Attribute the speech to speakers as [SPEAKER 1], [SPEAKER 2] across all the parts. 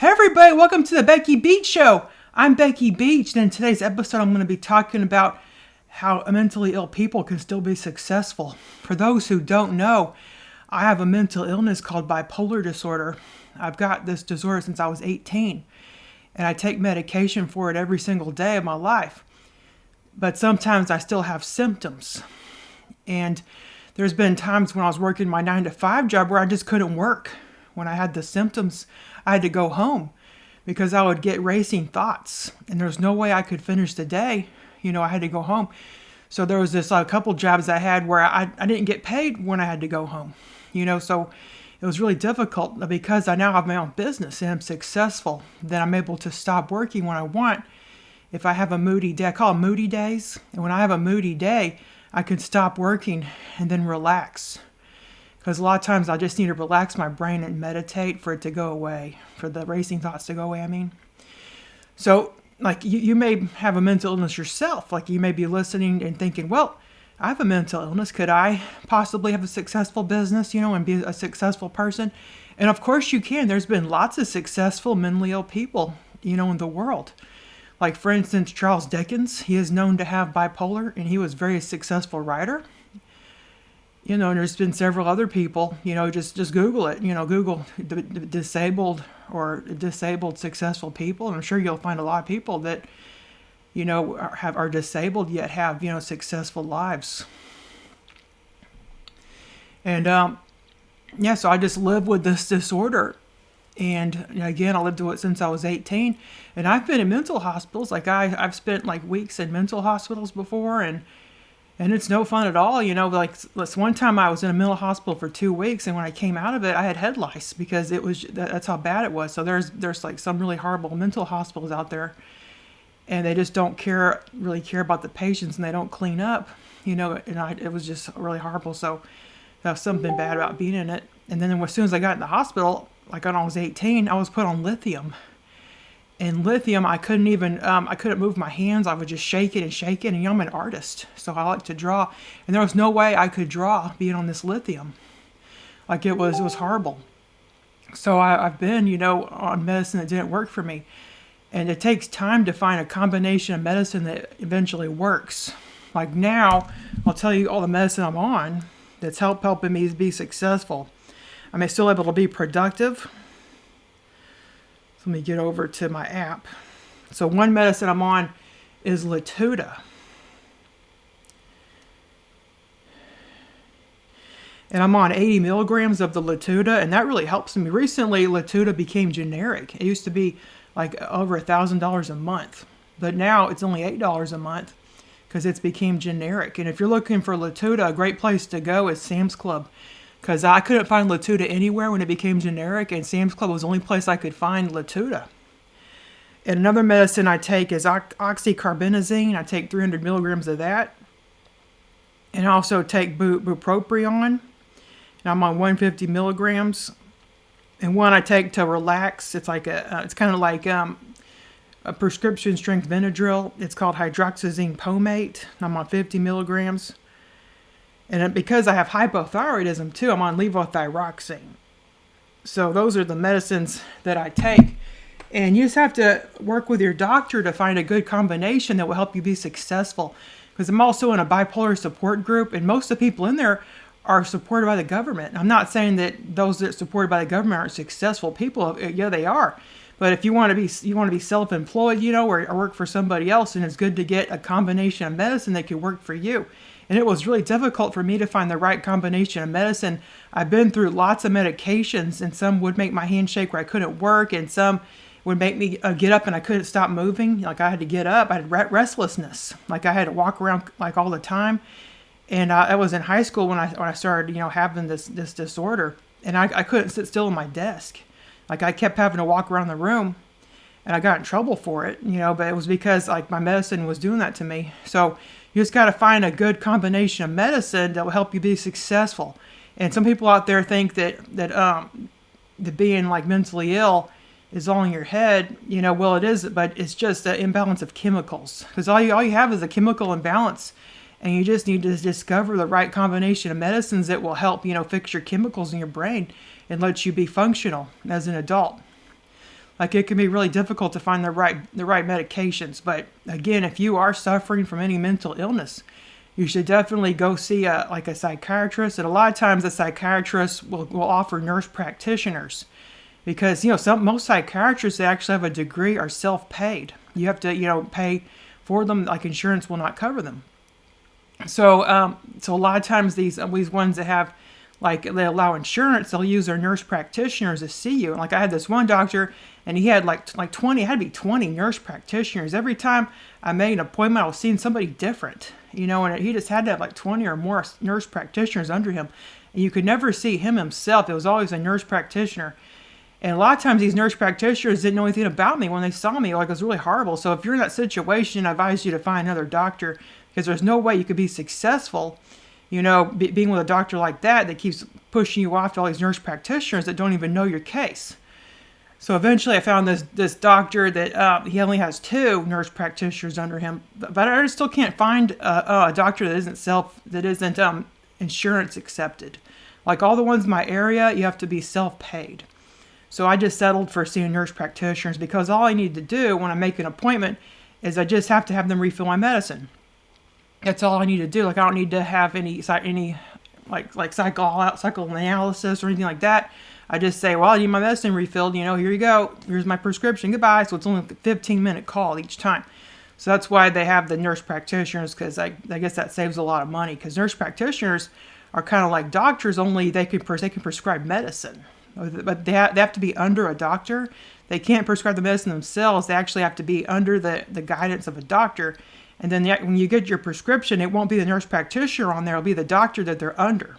[SPEAKER 1] Hey everybody, welcome to the Becky Beach Show. I'm Becky Beach, and in today's episode I'm going to be talking about how mentally ill people can still be successful. For those who don't know, I have a mental illness called bipolar disorder. I've got this disorder since I was 18, and I take medication for it every single day of my life. But sometimes I still have symptoms. And there's been times when I was working my 9-to-5 job where I just couldn't work. When I had the symptoms, I had to go home because I would get racing thoughts and there's no way I could finish the day. I had to go home. So there was this couple jobs I had where I didn't get paid when I had to go home. So it was really difficult because I now have my own business and I'm successful. Then I'm able to stop working when I want. If I have a moody day, I call them moody days. And when I have a moody day, I can stop working and then relax. Because a lot of times I just need to relax my brain and meditate for it to go away, for the racing thoughts to go away, So, you may have a mental illness yourself. You may be listening and thinking, well, I have a mental illness. Could I possibly have a successful business, and be a successful person? And of course you can. There's been lots of successful mentally ill people, in the world. For instance, Charles Dickens, he is known to have bipolar, and he was a very successful writer. And there's been several other people, just Google it, Google disabled successful people. And I'm sure you'll find a lot of people that, are disabled yet have, successful lives. And, so I just live with this disorder. And again, I lived with it since I was 18. And I've been in mental hospitals. I've spent weeks in mental hospitals before, and it's no fun at all, this one time I was in a mental hospital for 2 weeks, and when I came out of it, I had head lice because that's how bad it was. So there's some really horrible mental hospitals out there, and they just don't really care about the patients, and they don't clean up, it was just really horrible. So that was something bad about being in it. And then as soon as I got in the hospital, when I was 18, I was put on lithium. And lithium, I couldn't move my hands. I would just shake it and shake it. And I'm an artist, so I like to draw. And there was no way I could draw being on this lithium. It was horrible. So I've been, on medicine that didn't work for me. And it takes time to find a combination of medicine that eventually works. Now, I'll tell you all the medicine I'm on that's helping me be successful. I'm still able to be productive. Let me get over to my app. So one medicine I'm on is Latuda. And I'm on 80 milligrams of the Latuda, and that really helps me. Recently, Latuda became generic. It used to be over $1,000 a month, but now it's only $8 a month because it's became generic. And if you're looking for Latuda, a great place to go is Sam's Club. Because I couldn't find Latuda anywhere when it became generic, and Sam's Club was the only place I could find Latuda. And another medicine I take is oxycarbonazine. I take 300 milligrams of that. And I also take bupropion. And I'm on 150 milligrams. And one I take to relax. It's it's kind of like a prescription strength Benadryl. It's called hydroxyzine pomate. I'm on 50 milligrams. And because I have hypothyroidism too, I'm on levothyroxine. So those are the medicines that I take. And you just have to work with your doctor to find a good combination that will help you be successful. Because I'm also in a bipolar support group, and most of the people in there are supported by the government. I'm not saying that those that are supported by the government aren't successful people. Yeah, they are. But if you want to be self-employed, or work for somebody else, and it's good to get a combination of medicine that could work for you. And it was really difficult for me to find the right combination of medicine. I've been through lots of medications, and some would make my hand shake where I couldn't work, and some would make me get up and I couldn't stop moving. I had to get up. I had restlessness. I had to walk around all the time. And I was in high school when I started, having this disorder, and I couldn't sit still at my desk. I kept having to walk around the room, and I got in trouble for it, but it was because my medicine was doing that to me. So you just got to find a good combination of medicine that will help you be successful. And some people out there think that being mentally ill is all in your head. Well, it is, but it's just an imbalance of chemicals. Because all you have is a chemical imbalance, and you just need to discover the right combination of medicines that will help, fix your chemicals in your brain and let you be functional as an adult. Like it can be really difficult to find the right medications. But again, if you are suffering from any mental illness, you should definitely go see a psychiatrist. And a lot of times the psychiatrist will offer nurse practitioners, because most psychiatrists, they actually have a degree, are self-paid. You have to pay for them, like insurance will not cover them. So a lot of times these ones that have, like, they allow insurance, they'll use their nurse practitioners to see you. And like I had this one doctor, and he had like 20, it had to be 20 nurse practitioners. Every time I made an appointment, I was seeing somebody different, and he just had to have like 20 or more nurse practitioners under him. And you could never see him himself. It was always a nurse practitioner. And a lot of times these nurse practitioners didn't know anything about me when they saw me. Like, it was really horrible. So if you're in that situation, I advise you to find another doctor, because there's no way you could be successful, being with a doctor like that keeps pushing you off to all these nurse practitioners that don't even know your case. So eventually I found this doctor that he only has 2 nurse practitioners under him, but I still can't find a doctor that isn't insurance accepted. Like all the ones in my area, you have to be self-paid. So I just settled for seeing nurse practitioners, because all I need to do when I make an appointment is I just have to have them refill my medicine. That's all I need to do. Like, I don't need to have any psychoanalysis or anything like that. I just say, well, I need my medicine refilled. Here you go. Here's my prescription. Goodbye. So it's only a 15-minute call each time. So that's why they have the nurse practitioners, because I guess that saves a lot of money. Because nurse practitioners are kind of like doctors, only they can prescribe medicine. But they have to be under a doctor. They can't prescribe the medicine themselves. They actually have to be under the guidance of a doctor. And then when you get your prescription, it won't be the nurse practitioner on there. It'll be the doctor that they're under.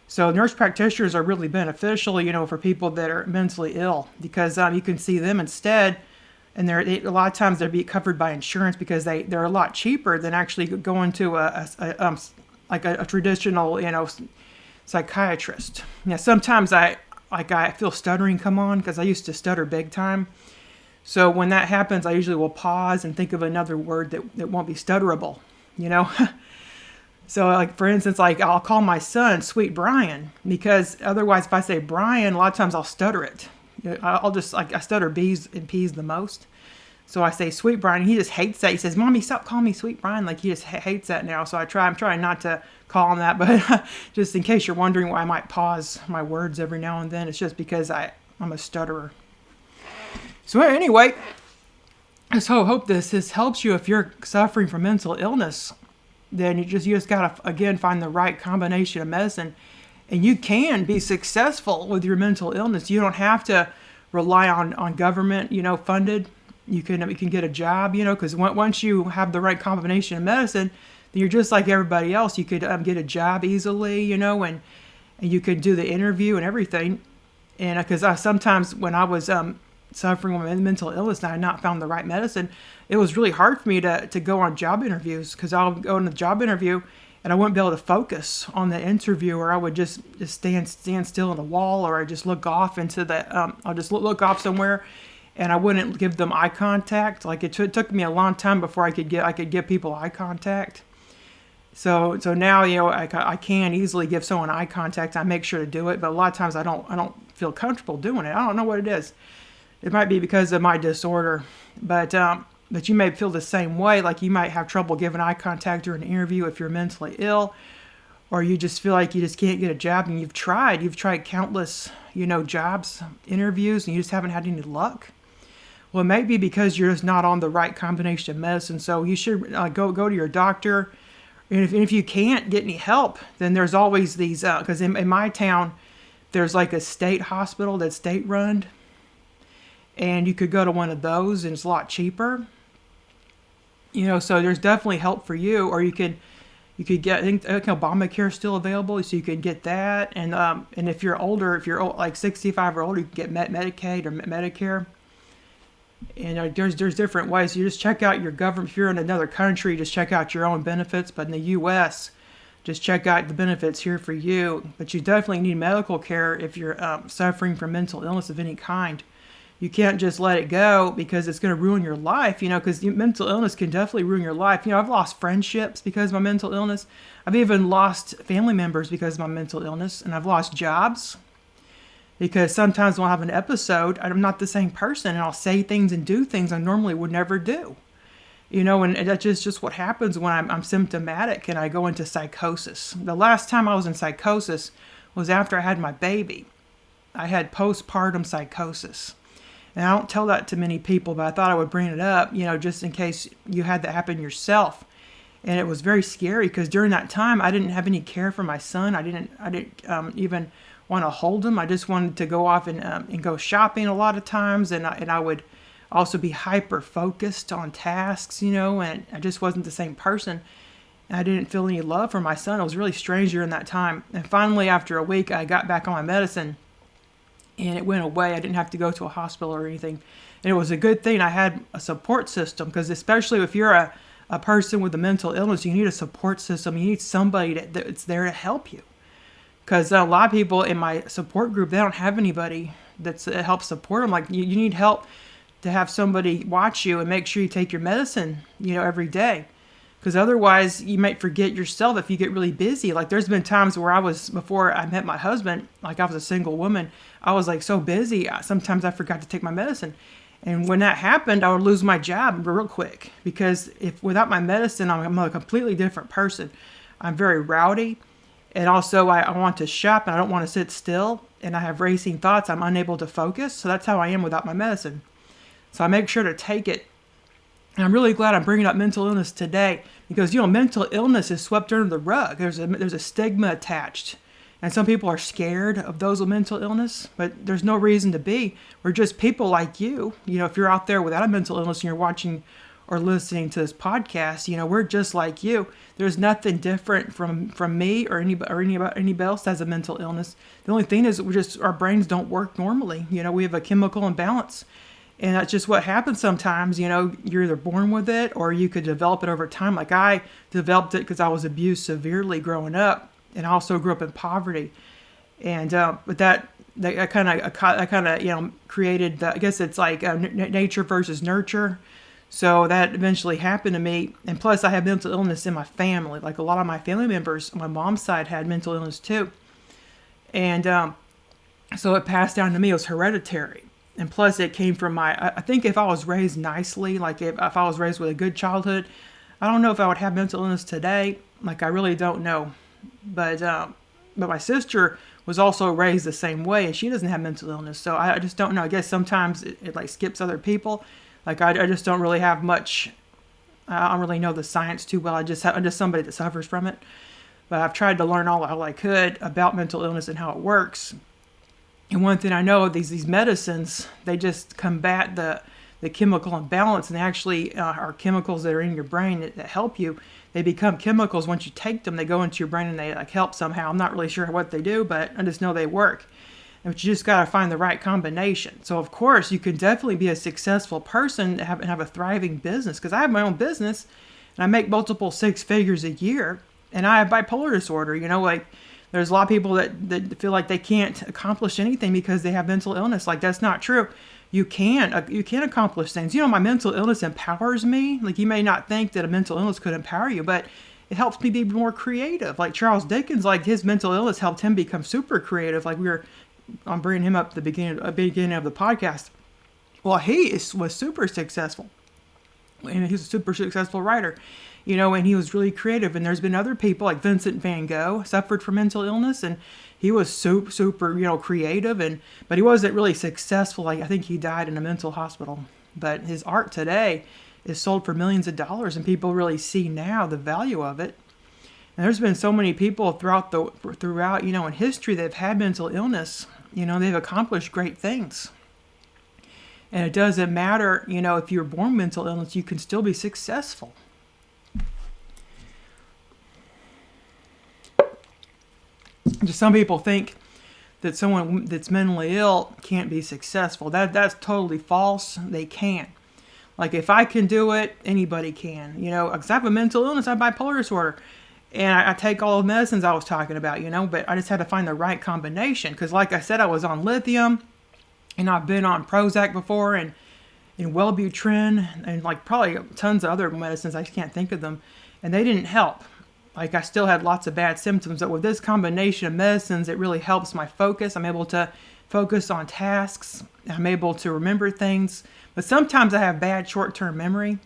[SPEAKER 1] So nurse practitioners are really beneficial, for people that are mentally ill, because you can see them instead. And a lot of times they'll be covered by insurance, because they're a lot cheaper than actually going to a traditional, psychiatrist. Sometimes I feel stuttering come on, because I used to stutter big time. So when that happens, I usually will pause and think of another word that won't be stutterable, So like, for instance, like I'll call my son Sweet Brian, because otherwise if I say Brian, a lot of times I'll stutter it. I'll just, I stutter B's and P's the most. So I say Sweet Brian, and he just hates that. He says, Mommy, stop calling me Sweet Brian. Like, he just hates that now. So I'm trying not to call him that, but just in case you're wondering why I might pause my words every now and then, it's just because I'm a stutterer. So anyway, so I hope this helps you. If you're suffering from mental illness, then you just gotta, again, find the right combination of medicine, and you can be successful with your mental illness. You don't have to rely on government, funded. You can get a job, because once you have the right combination of medicine, then you're just like everybody else. You could get a job easily, and you could do the interview and everything. And because sometimes when I was suffering with mental illness and I had not found the right medicine, it was really hard for me to go on job interviews, because I'll go in the job interview and I wouldn't be able to focus on the interview, or I would just stand still in the wall, or I just look off into I'll just look off somewhere, and I wouldn't give them eye contact. Like, it took me a long time before I could give people eye contact. So now, I can easily give someone eye contact. I make sure to do it, but a lot of times I don't feel comfortable doing it. I don't know what it is. It might be because of my disorder, but you may feel the same way. Like, you might have trouble giving eye contact during an interview if you're mentally ill, or you just feel like you just can't get a job, and you've tried countless, jobs, interviews, and you just haven't had any luck. Well, it may be because you're just not on the right combination of medicine. So you should go to your doctor. And if you can't get any help, then there's always these, because in my town, there's like a state hospital that's state run. And you could go to one of those, and it's a lot cheaper. So there's definitely help for you. Or you could get, I think Obamacare is still available, so you could get that. And if you're older, if you're like 65 or older, you can get Medicaid or Medicare. And there's different ways. You just check out your government. If you're in another country, just check out your own benefits. But in the U.S., just check out the benefits here for you. But you definitely need medical care if you're suffering from mental illness of any kind. You can't just let it go, because it's going to ruin your life, because mental illness can definitely ruin your life. I've lost friendships because of my mental illness. I've even lost family members because of my mental illness, and I've lost jobs. because sometimes when I have an episode, I'm not the same person, and I'll say things and do things I normally would never do. And that's just what happens when I'm symptomatic and I go into psychosis. The last time I was in psychosis was after I had my baby. I had postpartum psychosis. And I don't tell that to many people, but I thought I would bring it up, just in case you had that happen yourself. And it was very scary because during that time I didn't have any care for my son. I didn't even want to hold him. I just wanted to go off and go shopping a lot of times, and I would also be hyper focused on tasks, and I just wasn't the same person. And I didn't feel any love for my son. It was really strange during that time. And finally, after a week, I got back on my medicine and it went away. I didn't have to go to a hospital or anything. And it was a good thing I had a support system, because especially if you're a person with a mental illness, you need a support system. You need somebody that's there to help you. Because a lot of people in my support group, they don't have anybody that helps support them. Like you need help to have somebody watch you and make sure you take your medicine, every day. Because otherwise you might forget yourself if you get really busy. Like there's been times where before I met my husband, like I was a single woman, I was like so busy, sometimes I forgot to take my medicine. And when that happened, I would lose my job real quick. Because without my medicine, I'm a completely different person. I'm very rowdy. And also I want to shop and I don't want to sit still. And I have racing thoughts. I'm unable to focus. So that's how I am without my medicine. So I make sure to take it. And I'm really glad I'm bringing up mental illness today, because, mental illness is swept under the rug. There's a stigma attached. And some people are scared of those with mental illness, but there's no reason to be. We're just people like you. If you're out there without a mental illness and you're watching or listening to this podcast, we're just like you. There's nothing different from me or anybody else that has a mental illness. The only thing is our brains don't work normally. We have a chemical imbalance. And that's just what happens sometimes. You're either born with it or you could develop it over time. Like I developed it because I was abused severely growing up, and I also grew up in poverty. And but that kind of created I guess it's like nature versus nurture. So that eventually happened to me. And plus I have mental illness in my family. Like a lot of my family members on my mom's side had mental illness too. And so it passed down to me. It was hereditary. And plus it came from I think if I was raised nicely, like if I was raised with a good childhood, I don't know if I would have mental illness today. Like I really don't know. But my sister was also raised the same way, and she doesn't have mental illness. So I just don't know. I guess sometimes it like skips other people. Like I just don't really have much. I don't really know the science too well. I'm just somebody that suffers from it. But I've tried to learn all I could about mental illness and how it works. And one thing I know, these medicines, they just combat the chemical imbalance, and they actually are chemicals that are in your brain that help you. They become chemicals once you take them. They go into your brain and they like help somehow. I'm not really sure what they do, but I just know they work. But you just got to find the right combination. So of course you can definitely be a successful person and have a thriving business. Because I have my own business and I make multiple 6 figures a year, and I have bipolar disorder. Like there's a lot of people that feel like they can't accomplish anything because they have mental illness. Like that's not true. You can accomplish things. My mental illness empowers me. Like you may not think that a mental illness could empower you, but it helps me be more creative. Like Charles Dickens, like his mental illness helped him become super creative. Like I'm bringing him up at the beginning of the podcast. Well, he was super successful. And he's a super successful writer, and he was really creative. And there's been other people like Vincent van Gogh suffered from mental illness, and he was super, creative, but he wasn't really successful. Like I think he died in a mental hospital. But his art today is sold for millions of dollars, and people really see now the value of it. And there's been so many people throughout in history that have had mental illness. They've accomplished great things. And it doesn't matter, if you're born with mental illness, you can still be successful. Just some people think that someone that's mentally ill can't be successful. That's totally false. They can. Like if I can do it, anybody can. Because I have a mental illness, I have bipolar disorder. And I take all the medicines I was talking about, but I just had to find the right combination. Because like I said, I was on lithium, and I've been on Prozac before, and Wellbutrin, and like probably tons of other medicines. I just can't think of them. And they didn't help. Like I still had lots of bad symptoms. But with this combination of medicines, it really helps my focus. I'm able to focus on tasks. I'm able to remember things. But sometimes I have bad short-term memory,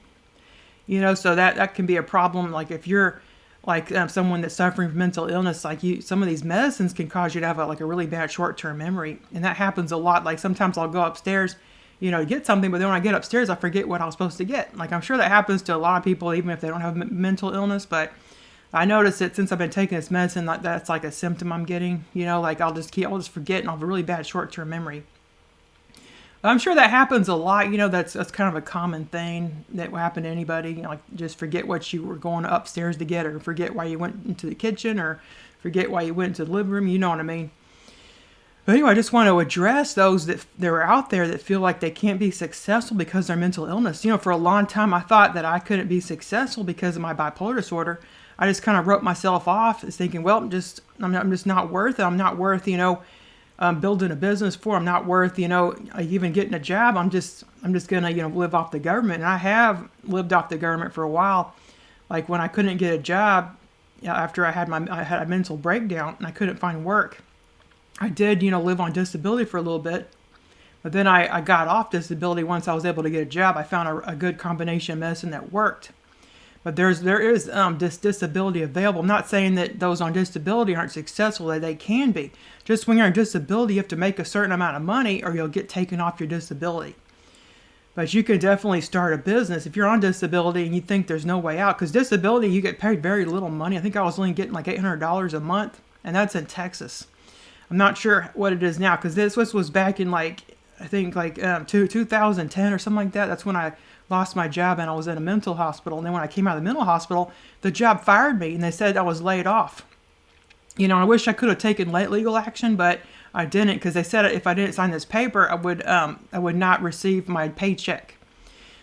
[SPEAKER 1] so that can be a problem. Like if you're like someone that's suffering from mental illness, like some of these medicines can cause you to have a really bad short-term memory. And that happens a lot. Like sometimes I'll go upstairs, to get something, but then when I get upstairs, I forget what I was supposed to get. Like I'm sure that happens to a lot of people, even if they don't have mental illness, but I noticed that since I've been taking this medicine, that's like a symptom I'm getting, like I'll just forget and I'll have a really bad short-term memory. I'm sure that happens a lot. That's kind of a common thing that will happen to anybody. Like just forget what you were going upstairs to get, or forget why you went into the kitchen, or forget why you went into the living room. You know what I mean? But anyway, I just want to address those that are out there that feel like they can't be successful because of their mental illness. For a long time I thought that I couldn't be successful because of my bipolar disorder. I just kind of wrote myself off as thinking, well, I'm just not worth it. I'm not worth, building a business for. I'm not worth, even getting a job. I'm just gonna, live off the government. And I have lived off the government for a while. Like when I couldn't get a job, after I had a mental breakdown and I couldn't find work, I did, live on disability for a little bit. But then I got off disability once I was able to get a job. I found a good combination of medicine that worked. But there is this disability available. I'm not saying that those on disability aren't successful, that they can be. Just when you're on disability, you have to make a certain amount of money or you'll get taken off your disability. But you can definitely start a business if you're on disability and you think there's no way out. Because disability, you get paid very little money. I think I was only getting like $800 a month, and that's in Texas. I'm not sure what it is now, because this was back in 2010 or something like that. That's when I lost my job and I was in a mental hospital. And then when I came out of the mental hospital, the job fired me and they said I was laid off. I wish I could have taken legal action, but I didn't, because they said if I didn't sign this paper, I would not receive my paycheck.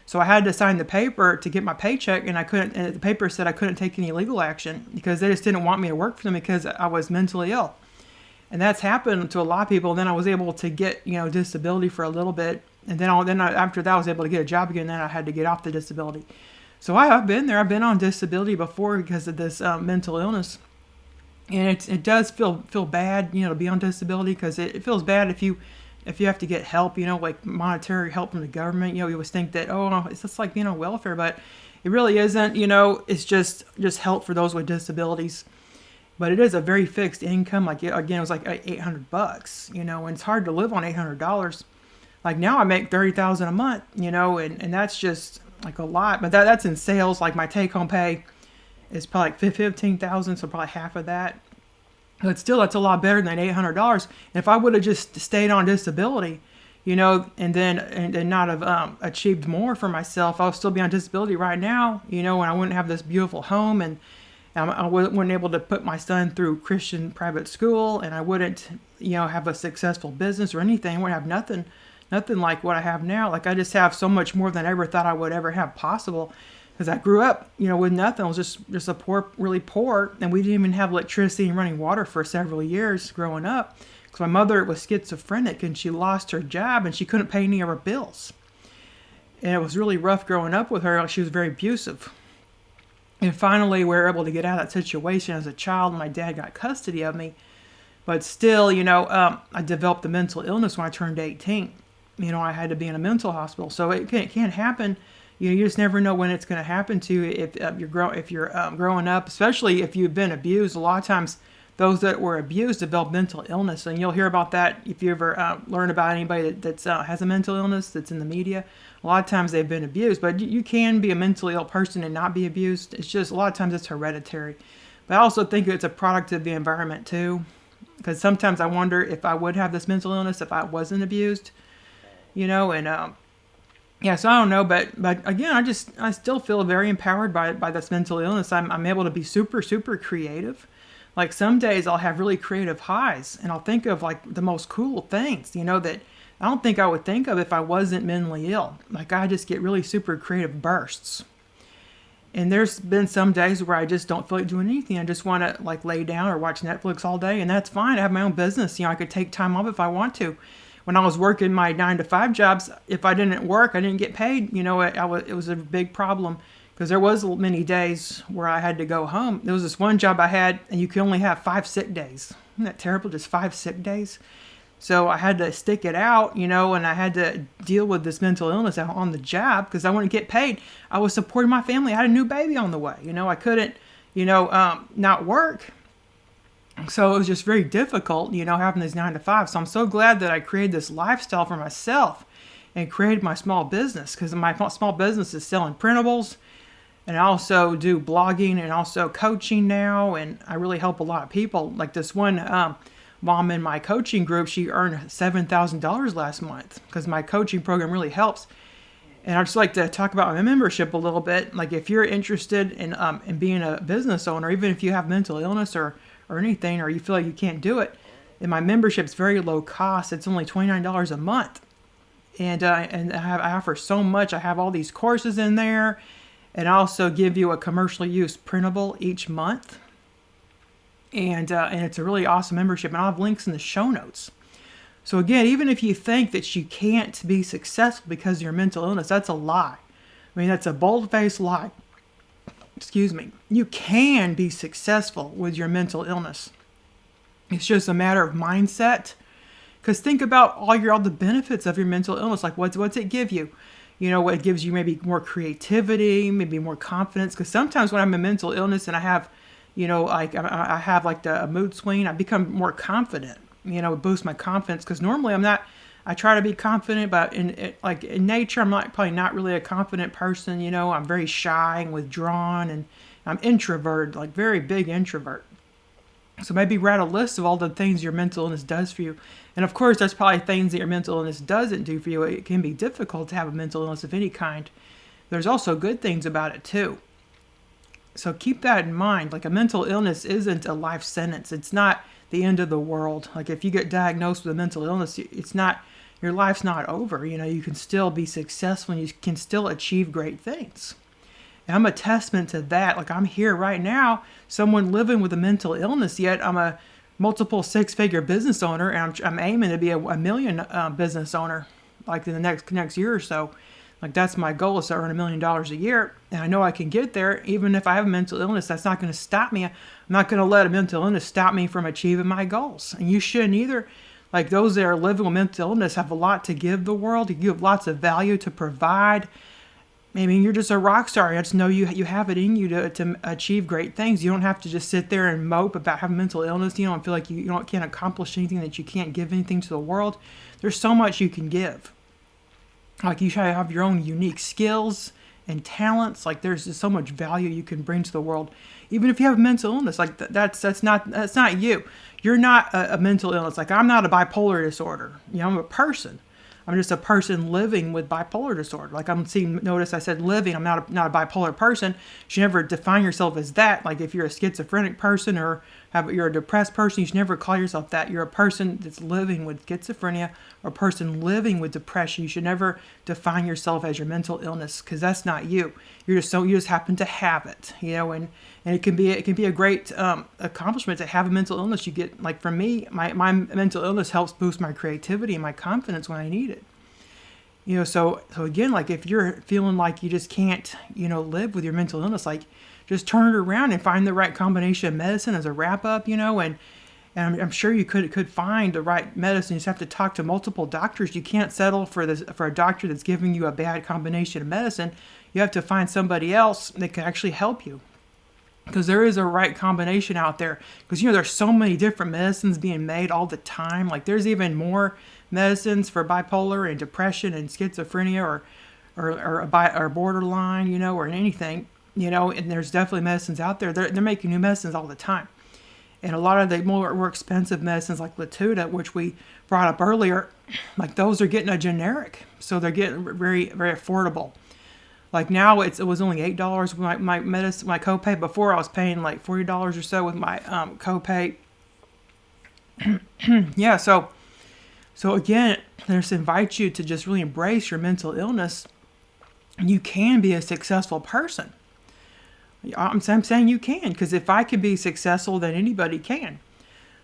[SPEAKER 1] So I had to sign the paper to get my paycheck, and I couldn't. And the paper said I couldn't take any legal action because they just didn't want me to work for them because I was mentally ill. And that's happened to a lot of people. Then I was able to get, disability for a little bit. And then after that, I was able to get a job again. Then I had to get off the disability. So I've been there. I've been on disability before because of this mental illness. And it does feel bad, to be on disability, because it feels bad if you have to get help, like monetary help from the government. You always think that, it's just like being on welfare, but it really isn't. It's just help for those with disabilities. But it is a very fixed income. Like again, it was like $800, and it's hard to live on $800. Like now I make $30,000 a month, and that's just like a lot. But that's in sales. Like my take home pay is probably like $15,000, so probably half of that. But still, that's a lot better than $800. And if I would have just stayed on disability, and then not have achieved more for myself, I would still be on disability right now, and I wouldn't have this beautiful home, and I wasn't able to put my son through Christian private school, and I wouldn't, have a successful business or anything. I wouldn't have nothing like what I have now. Like I just have so much more than I ever thought I would ever have possible, because I grew up, with nothing. I was just a really poor, and we didn't even have electricity and running water for several years growing up, because my mother was schizophrenic and she lost her job and she couldn't pay any of her bills, and it was really rough growing up with her. She was very abusive. And finally, we were able to get out of that situation as a child. My dad got custody of me. But still, I developed the mental illness when I turned 18. I had to be in a mental hospital. So it can't happen. You just never know when it's going to happen to you if you're growing up, especially if you've been abused. A lot of times, those that were abused develop mental illness. And you'll hear about that if you ever learn about anybody that has a mental illness that's in the media. A lot of times they've been abused, but you can be a mentally ill person and not be abused. It's just a lot of times it's hereditary. But I also think it's a product of the environment too, because sometimes I wonder if I would have this mental illness if I wasn't abused, and so I don't know, but again, I still feel very empowered by this mental illness. I'm able to be super, super creative. Like some days I'll have really creative highs, and I'll think of like the most cool things, that I don't think I would think of if I wasn't mentally ill. Like I just get really super creative bursts. And there's been some days where I just don't feel like doing anything. I just want to like lay down or watch Netflix all day, and that's fine. I have my own business. I could take time off if I want to. When I was working my 9-to-5 jobs, if I didn't work, I didn't get paid. It was a big problem, because there was many days where I had to go home. There was this one job I had, and you could only have 5 sick days. Isn't that terrible? Just 5 sick days. So I had to stick it out, and I had to deal with this mental illness on the job because I wanted to get paid. I was supporting my family. I had a new baby on the way. I couldn't, not work. So it was just very difficult, having these 9 to 5. So I'm so glad that I created this lifestyle for myself and created my small business, because my small business is selling printables. And I also do blogging and also coaching now. And I really help a lot of people. Like this one mom in my coaching group, she earned $7,000 last month because my coaching program really helps. And I'd just like to talk about my membership a little bit. Like if you're interested in being a business owner, even if you have mental illness or anything, or you feel like you can't do it, and my membership's very low cost. It's only $29 a month. And I offer so much. I have all these courses in there, and I also give you a commercially used printable each month. And it's a really awesome membership. And I'll have links in the show notes. So again, even if you think that you can't be successful because of your mental illness, that's a lie. I mean, that's a bold-faced lie. Excuse me. You can be successful with your mental illness. It's just a matter of mindset. Because think about all the benefits of your mental illness. Like what's it give you? It gives you maybe more creativity, maybe more confidence. Because sometimes when I'm in mental illness and I have, I have like a mood swing, I become more confident. It boosts my confidence. Because normally I'm not. I try to be confident, but in nature, I'm probably not really a confident person. I'm very shy and withdrawn, and I'm introverted, like very big introvert. So maybe write a list of all the things your mental illness does for you. And of course, there's probably things that your mental illness doesn't do for you. It can be difficult to have a mental illness of any kind. There's also good things about it too. So keep that in mind. Like a mental illness isn't a life sentence. It's not the end of the world. Like if you get diagnosed with a mental illness, it's not. Your life's not over. You can still be successful and you can still achieve great things. And I'm a testament to that. Like I'm here right now, someone living with a mental illness, yet I'm a multiple 6-figure business owner, and I'm aiming to be a million business owner, like in the next year or so. Like that's my goal, is to earn $1 million a year. And I know I can get there. Even if I have a mental illness, that's not going to stop me. I'm not going to let a mental illness stop me from achieving my goals. And you shouldn't either. Like those that are living with mental illness have a lot to give the world. You have lots of value to provide. I mean, you're just a rock star. I just know you have it in you to achieve great things. You don't have to just sit there and mope about having mental illness. And feel like you can't accomplish anything, that you can't give anything to the world. There's so much you can give. Like you should have your own unique skills and talents. Like there's just so much value you can bring to the world. Even if you have mental illness, like that's not you. You're not a mental illness. Like I'm not a bipolar disorder. I'm a person. I'm just a person living with bipolar disorder. Like notice I said living. I'm not a bipolar person. You should never define yourself as that. Like if you're a schizophrenic person or you're a depressed person, you should never call yourself that. You're a person that's living with schizophrenia or a person living with depression. You should never define yourself as your mental illness, because that's not you. You just happen to have it. And it can be a great accomplishment to have a mental illness. You get, like for me, my mental illness helps boost my creativity and my confidence when I need it. So again, like if you're feeling like you just can't, live with your mental illness, like just turn it around and find the right combination of medicine as a wrap up, and I'm sure you could find the right medicine. You just have to talk to multiple doctors. You can't settle for a doctor that's giving you a bad combination of medicine. You have to find somebody else that can actually help you. Because there is a right combination out there. Because, there's so many different medicines being made all the time. Like, there's even more medicines for bipolar and depression and schizophrenia or borderline, or anything, and there's definitely medicines out there. They're making new medicines all the time. And a lot of the more expensive medicines like Latuda, which we brought up earlier, like those are getting a generic. So they're getting very, very affordable. Like now it was only $8 with my medicine, my copay. Before I was paying like $40 or so with my copay. Yeah, so again, I just invite you to just really embrace your mental illness. You can be a successful person. I'm saying you can, because if I can be successful, then anybody can.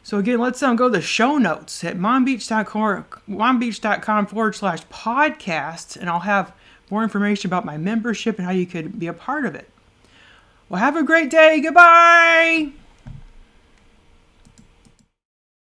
[SPEAKER 1] So again, let's go to the show notes at mombeach.com/podcast, and I'll have more information about my membership and how you could be a part of it. Well, have a great day. Goodbye.